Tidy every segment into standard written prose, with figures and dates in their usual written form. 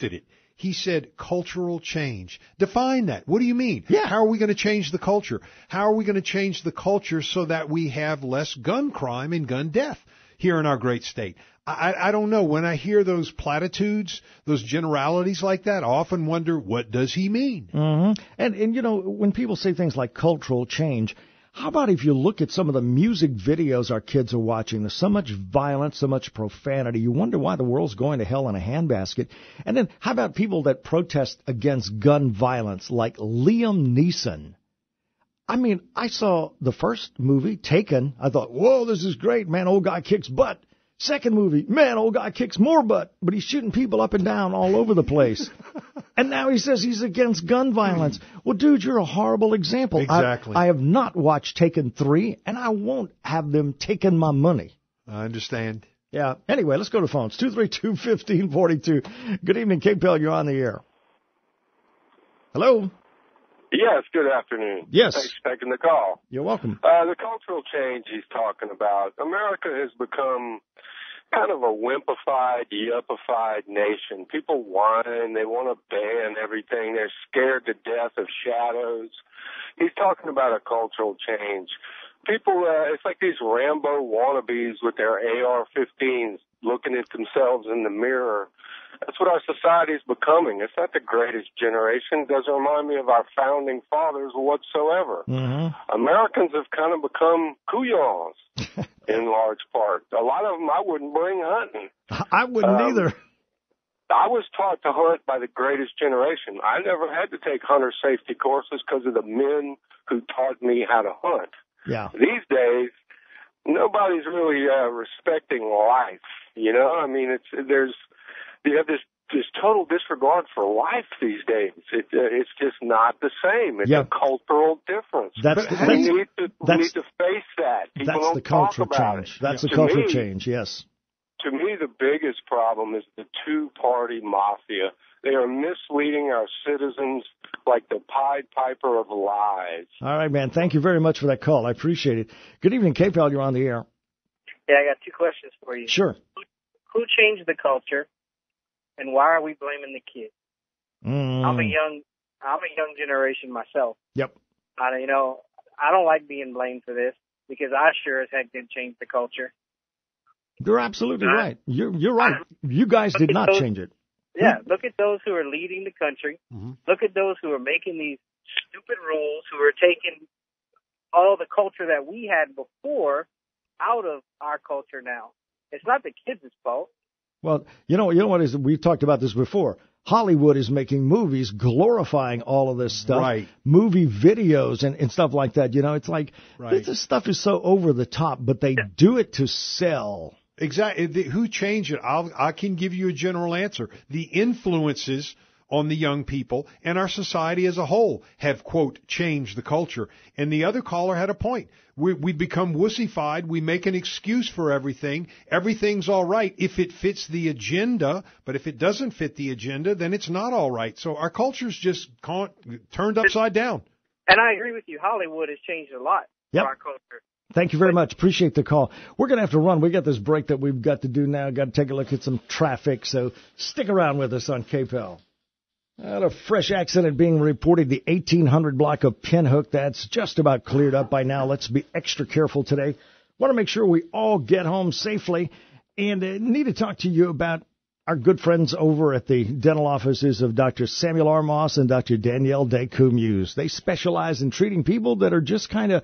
shifted it. He said cultural change. Define that. What do you mean? Yeah. How are we going to change the culture? How are we going to change the culture so that we have less gun crime and gun death here in our great state? I don't know. When I hear those platitudes, those generalities like that, I often wonder, what does he mean? Mm-hmm. And you know, when people say things like cultural change, how about if you look at some of the music videos our kids are watching? There's so much violence, so much profanity. You wonder why the world's going to hell in a handbasket. And then how about people that protest against gun violence, like Liam Neeson? I mean, I saw the first movie, Taken. I thought, whoa, this is great, man. Old guy kicks butt. Second movie, man, old guy kicks more butt, but he's shooting people up and down all over the place. And now he says he's against gun violence. Well, dude, you're a horrible example. Exactly. I have not watched Taken 3, and I won't have them taking my money. I understand. Yeah. Anyway, let's go to phones. 232-1542. Good evening, KPEL. You're on the air. Hello? Yes, good afternoon. Yes. Thanks for taking the call. You're welcome. The cultural change he's talking about, America has become kind of a wimpified, yuppified nation. People whine. They want to ban everything. They're scared to death of shadows. He's talking about a cultural change. People, it's like these Rambo wannabes with their AR-15s looking at themselves in the mirror. That's what our society is becoming. It's not the greatest generation. It doesn't remind me of our founding fathers whatsoever. Mm-hmm. Americans have kind of become couillons in large part. A lot of them I wouldn't bring hunting. I wouldn't either. I was taught to hunt by the greatest generation. I never had to take hunter safety courses because of the men who taught me how to hunt. Yeah. These days, nobody's really respecting life. You know, I mean, you have this total disregard for life these days. It's just not the same. It's a cultural difference. We need to face that. People that's don't the cultural talk about change. it. That's the cultural change, yes. To me, the biggest problem is the two-party mafia. They are misleading our citizens like the Pied Piper of lies. All right, man. Thank you very much for that call. I appreciate it. Good evening, KPEL. You're on the air. Yeah, I got two questions for you. Sure. Who changed the culture, and why are we blaming the kids? I'm a young generation myself. Yep. I don't like being blamed for this because I sure as heck didn't change the culture. You're absolutely right. You're right. You guys did not change it. Yeah, look at those who are leading the country. Mm-hmm. Look at those who are making these stupid rules, who are taking all the culture that we had before out of our culture now. It's not the kids' fault. Well, you know what is, we've talked about this before. Hollywood is making movies glorifying all of this stuff. Right. Movie videos and stuff like that. You know, it's like this stuff is so over the top, but they do it to sell. Exactly. Who changed it? I can give you a general answer. The influences on the young people and our society as a whole have, quote, changed the culture. And the other caller had a point. We become wussified. We make an excuse for everything. Everything's all right if it fits the agenda, but if it doesn't fit the agenda, then it's not all right. So our culture's just turned upside down. And I agree with you. Hollywood has changed a lot for our culture. Thank you very much. Appreciate the call. We're going to have to run. We got this break that we've got to do now. Got to take a look at some traffic, so stick around with us on KPEL. A fresh accident being reported, the 1800 block of Pinhook. That's just about cleared up by now. Let's be extra careful today. Want to make sure we all get home safely, and need to talk to you about our good friends over at the dental offices of Dr. Samuel R. Moss and Dr. Danielle Descoumuse. They specialize in treating people that are just kind of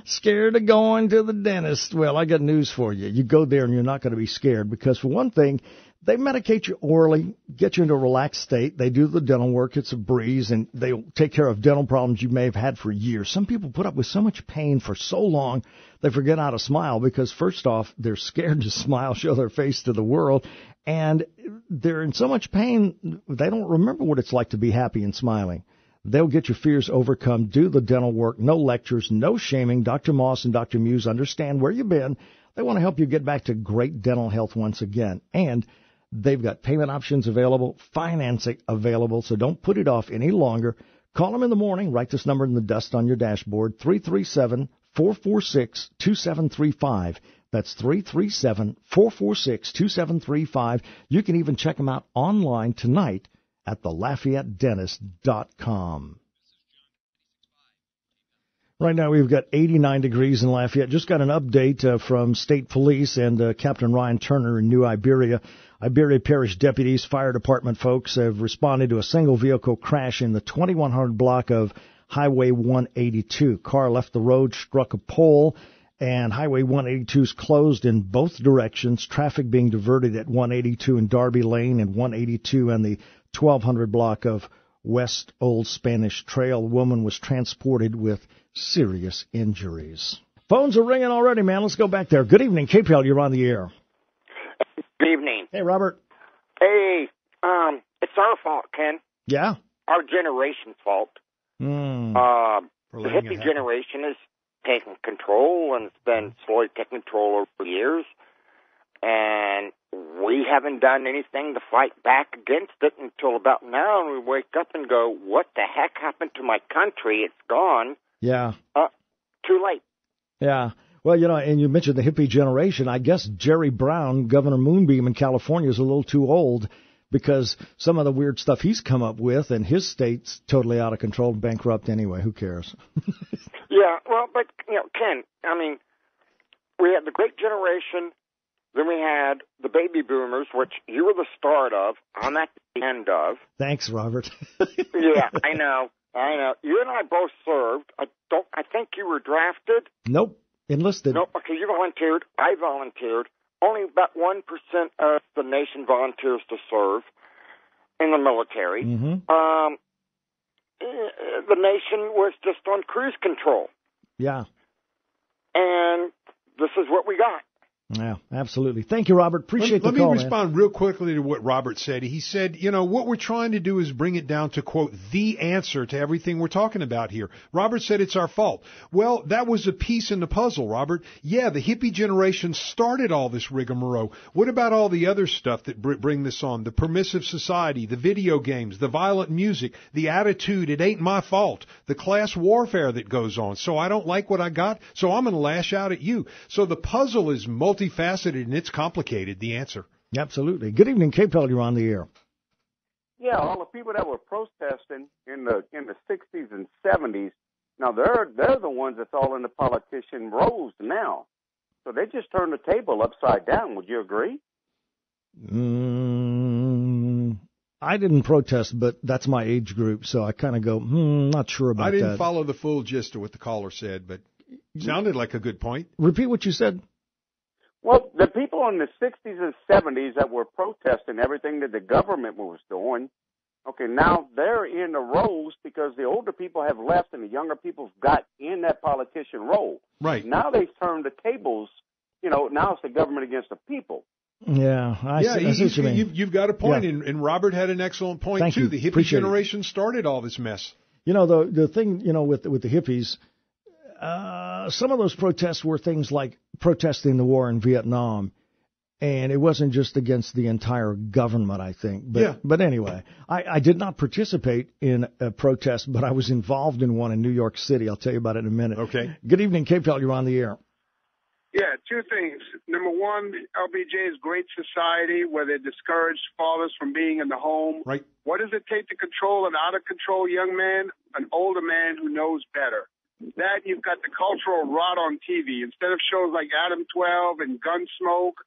scared of going to the dentist. Well, I got news for you. You go there and you're not going to be scared because, for one thing, they medicate you orally, get you into a relaxed state. They do the dental work. It's a breeze, and they'll take care of dental problems you may have had for years. Some people put up with so much pain for so long, they forget how to smile because, first off, they're scared to smile, show their face to the world, and they're in so much pain, they don't remember what it's like to be happy and smiling. They'll get your fears overcome, do the dental work, no lectures, no shaming. Dr. Moss and Dr. Muse understand where you've been. They want to help you get back to great dental health once again, and they've got payment options available, financing available, so don't put it off any longer. Call them in the morning. Write this number in the dust on your dashboard, 337-446-2735. That's 337-446-2735. You can even check them out online tonight at thelafayette.dentist.com. Right now we've got 89 degrees in Lafayette. Just got an update from State Police and Captain Ryan Turner in New Iberia. Iberia Parish deputies, fire department folks have responded to a single vehicle crash in the 2100 block of Highway 182. Car left the road, struck a pole, and Highway 182 is closed in both directions. Traffic being diverted at 182 in Darby Lane and 182 and the 1200 block of West Old Spanish Trail. The woman was transported with serious injuries. Phones are ringing already, man. Let's go back there. Good evening, KPL. You're on the air. Good evening. Hey, Robert. Hey, it's our fault, Ken. Yeah? Our generation's fault. The hippie generation has taken control, and it's been slowly taking control over the years. And we haven't done anything to fight back against it until about now, and we wake up and go, what the heck happened to my country? It's gone. Yeah. Too late. Yeah. Well, you know, and you mentioned the hippie generation. I guess Jerry Brown, Governor Moonbeam in California, is a little too old because some of the weird stuff he's come up with, and his state's totally out of control and bankrupt anyway. Who cares? Yeah, well, but, you know, Ken, I mean, we had the Great Generation, then we had the baby boomers, which you were the start of. I'm at the end of. Thanks, Robert. Yeah, I know. You and I both served. I think you were drafted. Nope. Enlisted. Nope. Okay, you volunteered. I volunteered. Only about 1% of the nation volunteers to serve in the military. Mm-hmm. The nation was just on cruise control. Yeah. And this is what we got. Yeah, absolutely. Thank you, Robert. Appreciate the call, Let me respond real quickly to what Robert said. He said, you know, what we're trying to do is bring it down to, quote, the answer to everything we're talking about here. Robert said it's our fault. Well, that was a piece in the puzzle, Robert. Yeah, the hippie generation started all this rigmarole. What about all the other stuff that bring this on? The permissive society, the video games, the violent music, the attitude, it ain't my fault, the class warfare that goes on. So I don't like what I got, so I'm going to lash out at you. So the puzzle is multifaceted and it's complicated, the answer. Absolutely. Good evening, KPL. You're on the air. Yeah, all the people that were protesting in the 60s and 70s, now they're the ones that's all in the politician roles now. So they just turned the table upside down. Would you agree? I didn't protest, but that's my age group, so I kind of go, not sure about that. I didn't follow the full gist of what the caller said, but it sounded like a good point. Repeat what you said. Well, the people in the 60s and 70s that were protesting everything that the government was doing, okay, now they're in the roles because the older people have left and the younger people have got in that politician role. Right. Now they've turned the tables, you know, now it's the government against the people. Yeah, I see what you mean. You've got a point, yeah. and Robert had an excellent point, Thank too. you. The hippie Appreciate generation started all this mess. You know, the thing, you know, with the hippies, some of those protests were things like protesting the war in Vietnam, and it wasn't just against the entire government, I think. But anyway, I did not participate in a protest, but I was involved in one in New York City. I'll tell you about it in a minute. Okay. Good evening, KPL. You're on the air. Yeah, two things. Number one, LBJ's Great Society, where they discourage fathers from being in the home. Right. What does it take to control an out-of-control young man? An older man who knows better. That you've got the cultural rot on TV. Instead of shows like Adam 12 and Gunsmoke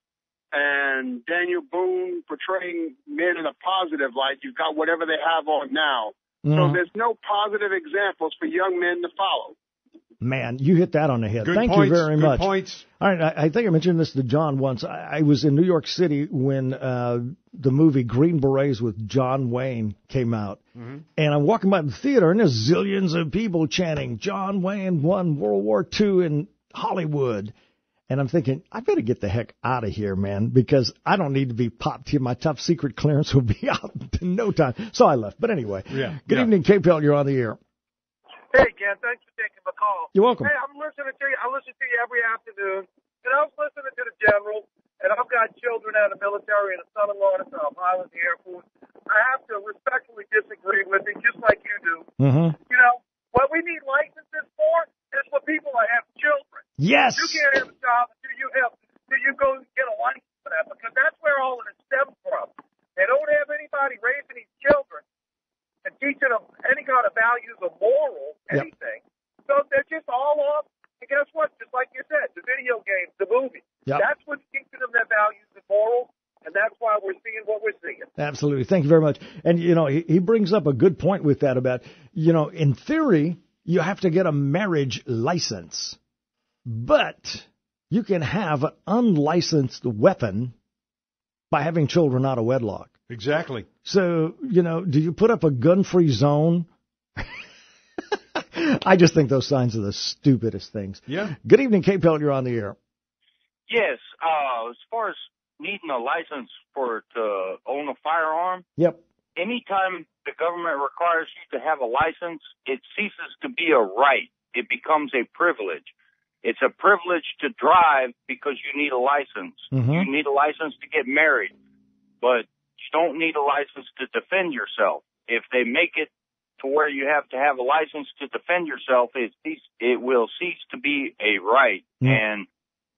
and Daniel Boone portraying men in a positive light, you've got whatever they have on now. So there's no positive examples for young men to follow. Man, you hit that on the head. Good Thank points, you very good much. Points. All right, I think I mentioned this to John once. I was in New York City when the movie Green Berets with John Wayne came out. Mm-hmm. And I'm walking by the theater, and there's zillions of people chanting, John Wayne won World War II in Hollywood. And I'm thinking, I better get the heck out of here, man, because I don't need to be popped here. My top secret clearance will be out in no time. So I left. But anyway, Good evening, KPL. You're on the air. Hey, Ken, thanks for taking the call. You're welcome. Hey, I'm listening to you. I listen to you every afternoon, and I was listening to the general, and I've got children out of the military and a son-in-law that's a pilot in the Air Force. I have to respectfully disagree with him, just like you do. Mm-hmm. You know, what we need licenses for is for people that have children. Yes. You can't have a child until you have children and teaching them any kind of values or morals, anything. So they're just all off. And guess what? Just like you said, the video games, the movies. That's what's teaching them their values and morals. And that's why we're seeing what we're seeing. Absolutely. Thank you very much. And, he brings up a good point with that about, in theory, you have to get a marriage license. But you can have an unlicensed weapon by having children out of wedlock. Exactly. So, do you put up a gun-free zone? I just think those signs are the stupidest things. Yeah. Good evening, Kate Pelt. You're on the air. Yes. As far as needing a license to own a firearm. Yep. Anytime the government requires you to have a license, it ceases to be a right. It becomes a privilege. It's a privilege to drive because you need a license. Mm-hmm. You need a license to get married, but you don't need a license to defend yourself. If they make it to where you have to have a license to defend yourself, it will cease to be a right. And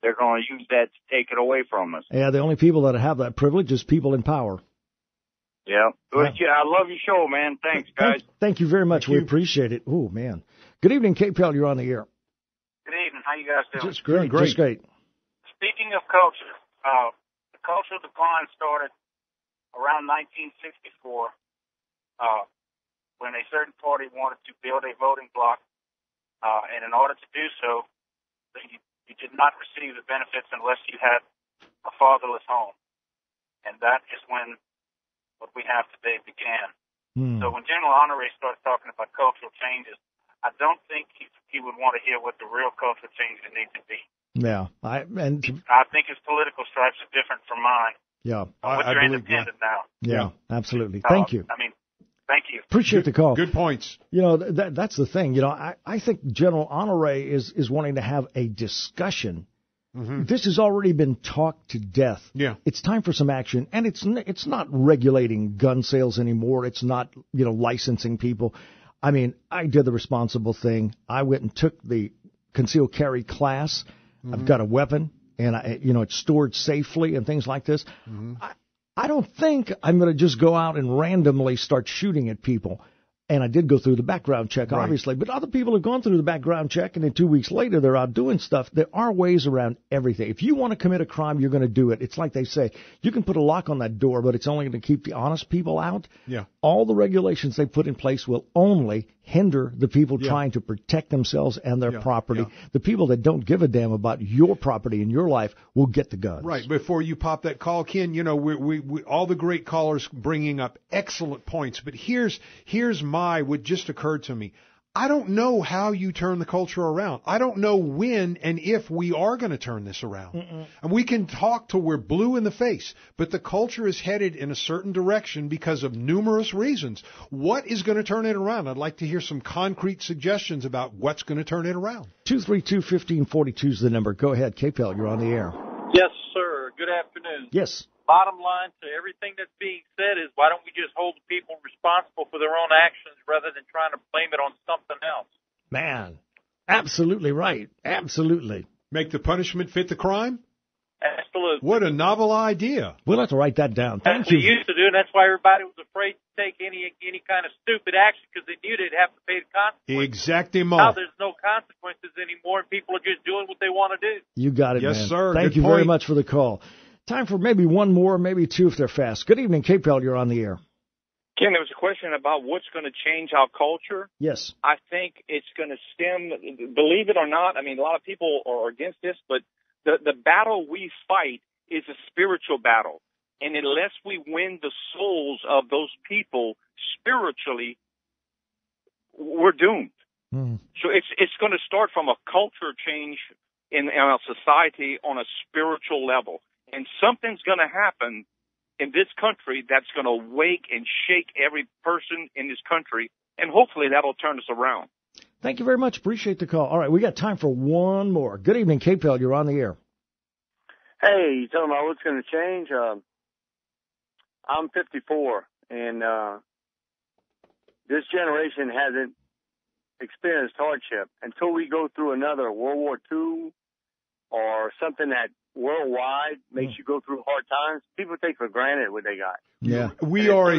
they're going to use that to take it away from us. Yeah, the only people that have that privilege is people in power. Yeah. I love your show, man. Thanks, guys. Thank you very much. We appreciate it. Oh, man. Good evening, Kate Pelt. You're on the air. Good evening. How you guys doing? Just great. Just great. Speaking of culture, the cultural decline started around 1964 when a certain party wanted to build a voting bloc, and in order to do so, you did not receive the benefits unless you had a fatherless home. And that is when what we have today began. So when General Honore starts talking about cultural changes, I don't think he would want to hear what the real cultural changes need to be. Yeah. I think his political stripes are different from mine. Yeah. But you're independent now. Yeah, absolutely. Thank you. Thank you. Appreciate the call. Good points. That's the thing. I think General Honore is wanting to have a discussion. Mm-hmm. This has already been talked to death. Yeah. It's time for some action, and it's not regulating gun sales anymore. It's not, licensing people. I mean, I did the responsible thing. I went and took the concealed carry class. Mm-hmm. I've got a weapon, and it's stored safely and things like this. Mm-hmm. I don't think I'm going to just go out and randomly start shooting at people. And I did go through the background check, obviously. Right. But other people have gone through the background check, and then 2 weeks later, they're out doing stuff. There are ways around everything. If you want to commit a crime, you're going to do it. It's like they say, you can put a lock on that door, but it's only going to keep the honest people out. Yeah. All the regulations they put in place will only hinder the people trying to protect themselves and their property. Yeah. The people that don't give a damn about your property and your life will get the guns. Right. Before you pop that call, Ken, we all the great callers bringing up excellent points. But here's what just occurred to me. I don't know how you turn the culture around. I don't know when and if we are going to turn this around. Mm-mm. And we can talk till we're blue in the face, but the culture is headed in a certain direction because of numerous reasons. What is going to turn it around? I'd like to hear some concrete suggestions about what's going to turn it around. 232-1542 is the number. Go ahead, KPEL, you're on the air. Yes, sir. Good afternoon. Yes. Bottom line to everything that's being said is, why don't we just hold the people responsible for their own actions rather than trying to blame it on something else? Man, absolutely right. Absolutely. Make the punishment fit the crime? Absolutely. What a novel idea. We'll have to write that down. Thank you. That's what we used to do, and that's why everybody was afraid to take any kind of stupid action, because they knew they'd have to pay the consequences. Exactement. Now there's no consequences anymore, and people are just doing what they want to do. You got it, yes, man. Sir. Thank you very much for the call. Time for maybe one more, maybe two if they're fast. Good evening, KPEL, you're on the air. Ken, there was a question about what's going to change our culture. Yes. I think it's going to stem, believe it or not, I mean, a lot of people are against this, but the battle we fight is a spiritual battle. And unless we win the souls of those people spiritually, we're doomed. Mm. So it's going to start from a culture change in our society on a spiritual level. And something's going to happen in this country that's going to wake and shake every person in this country, and hopefully that'll turn us around. Thank you very much. Appreciate the call. All right, we got time for one more. Good evening, KPEL. You're on the air. Hey, you talking about what's going to change? I'm 54, and this generation hasn't experienced hardship. Until we go through another World War II or something that worldwide, makes you go through hard times. People take for granted what they got. Yeah. We're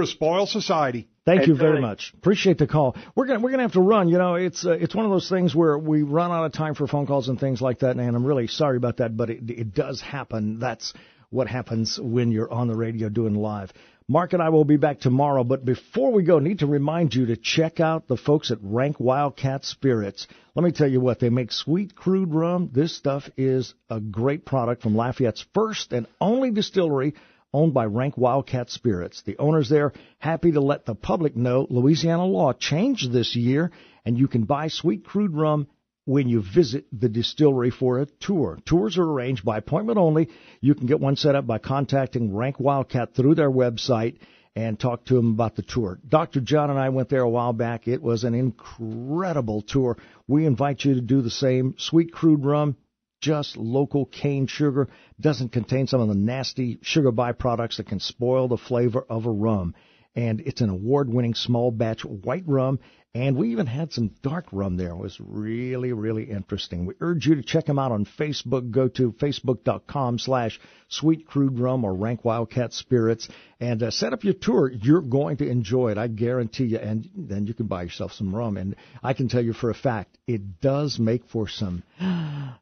a spoiled society. Thank you very much. Appreciate the call. We're gonna have to run. You know, it's one of those things where we run out of time for phone calls and things like that, and I'm really sorry about that, but it does happen. That's what happens when you're on the radio doing live. Mark and I will be back tomorrow, but before we go, need to remind you to check out the folks at Rank Wildcat Spirits. Let me tell you what, they make sweet crude rum. This stuff is a great product from Lafayette's first and only distillery owned by Rank Wildcat Spirits. The owners there happy to let the public know Louisiana law changed this year, and you can buy sweet crude rum when you visit the distillery for a tour. Tours are arranged by appointment only. You can get one set up by contacting Rank Wildcat through their website and talk to them about the tour. Dr. John and I went there a while back. It was an incredible tour. We invite you to do the same. Sweet crude rum, just local cane sugar, doesn't contain some of the nasty sugar byproducts that can spoil the flavor of a rum. And it's an award-winning small batch white rum. And we even had some dark rum there. It was really, really interesting. We urge you to check them out on Facebook. Go to facebook.com/Sweet Crude Rum or Rank Wildcat Spirits and set up your tour. You're going to enjoy it, I guarantee you. And then you can buy yourself some rum. And I can tell you for a fact, it does make for some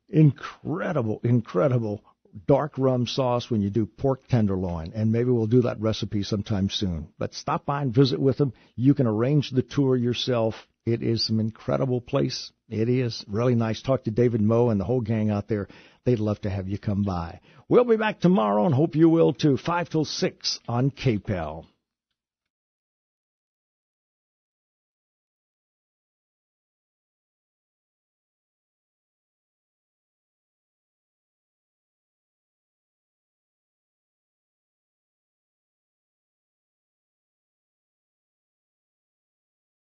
incredible dark rum sauce when you do pork tenderloin, and maybe we'll do that recipe sometime soon. But stop by and visit with them. You can arrange the tour yourself. It is some incredible place. It is really nice. Talk to David Moe and the whole gang out there. They'd love to have you come by. We'll be back tomorrow and hope you will too. 5 till 6 on KPEL.